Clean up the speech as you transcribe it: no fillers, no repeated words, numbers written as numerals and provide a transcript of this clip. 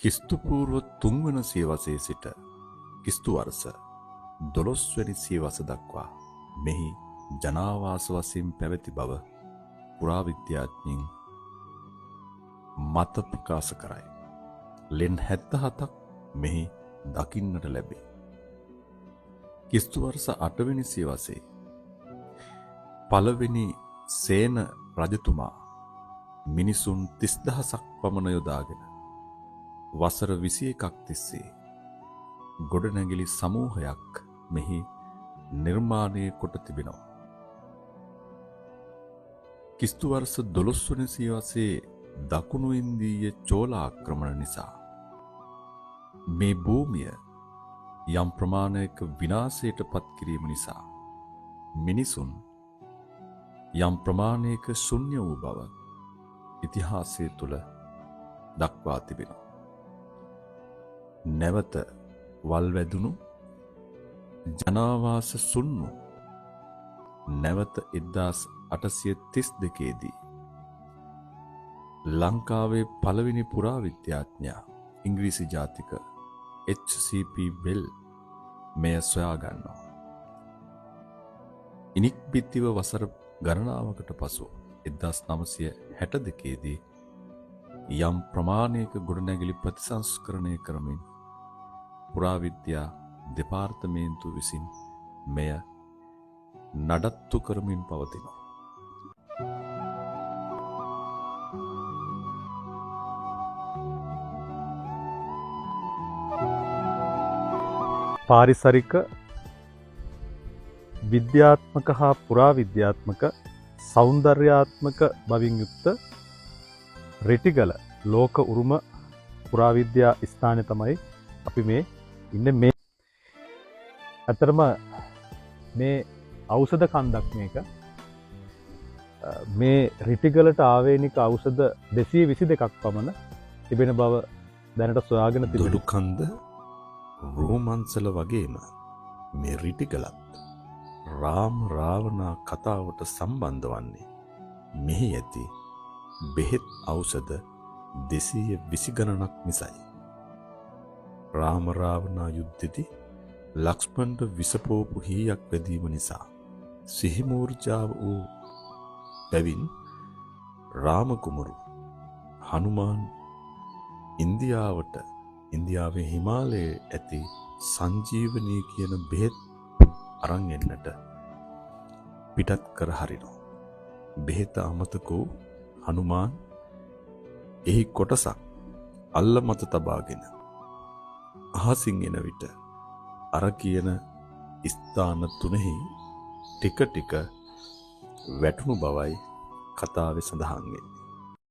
කිස්තු පූර්ව 3 වන සියවසේ සිට කිස්තු වර්ෂ 12 වැනි සියවස දක්වා මෙහි ජනාවාස වශයෙන් පැවති බව පුරාවිද්‍යාඥයින් මත ප්‍රකාශ කරයි. ලෙන් 77ක් මෙහි දකින්නට ලැබේ. කිස්තු වර්ෂ 8 වෙනි සියවසේ පළවෙනි සේන රජතුමා මිනිසුන් 30000ක් පමණ යොදාගෙන වසර 21ක් තිස්සේ ගොඩනැගිලි සමූහයක් මෙහි නිර්මාණය කොට තිබෙනවා. කිස්තු වර්ෂ 12 වන සියවසේ දකුණු ඉන්දීය චෝල ආක්‍රමණ නිසා මේ භූමිය යම් ප්‍රමාණයක විනාශයට පත් කිරීම නිසා මිනිසුන් යම් ප්‍රමාණයක ශුන්‍ය වූ බව ඉතිහාසය තුළ දක්වා තිබෙනවා. නැවත වල්වැදුණු ජනාවාස සුන්නු නැවත 1832 දී ලංකාවේ පළවෙනි පුරාවිද්‍යාඥයා ඉංග්‍රීසි ජාතික H.C.P. වෙල් මෙය සොයා ගන්නවා. ඉනික් බිත්තිව වසර ගණනාවකට පසු 1962 දී යම් ප්‍රමාණයක ගොඩනැගිලි ප්‍රතිසංස්කරණය කරමින් පුරාවිද්‍යා දෙපාර්තමේන්තුව විසින් මෙය නඩත්තු කරමින් පවතිනවා. පාරිසරික විද්‍යාත්මක හා පුරාවිද්‍යාත්මක සෞන්දර්යාත්මක බවින් යුක්ත රිටිගල ලෝක උරුම පුරාවිද්‍යා ස්ථානය තමයි අපි මේ ඉන්නේ. මේ අතරම මේ ඖෂධ කන්දක් මේක. මේ රිටිගලට ආවේනික ඖෂධ 222ක් පමණ තිබෙන බව දැනට සොයාගෙන තිබෙනවා. දොඩු කන්ද රෝමන්සල වගේම මේ රිටිගලත් රාම රාවණා කතාවට සම්බන්ධ වන්නේ මෙහි ඇති බෙහෙත් ඖෂධ 220 ගණනක් නිසායි. රාම රාවණා යුද්ධෙදී ලක්ෂ්මණට විසපෝපු හීයක් වැදීම නිසා සිහිමූර්ජාව වූ බැවින් රාම කුමරු හනුමාන් ඉන්දියාවේ හිමාලයේ ඇති සංජීවනී කියන බෙහෙත් අරන් එන්නට පිටත් කර හරිනවා. බෙහෙත අමතක වූ හනුමාන් එහි කොටසක් අල්ල මත තබාගෙන අහසින් එන විට අර කියන ස්ථාන තුනෙහි ටික ටික වැටුණු බවයි කතාවේ සඳහන් වෙන්නේ.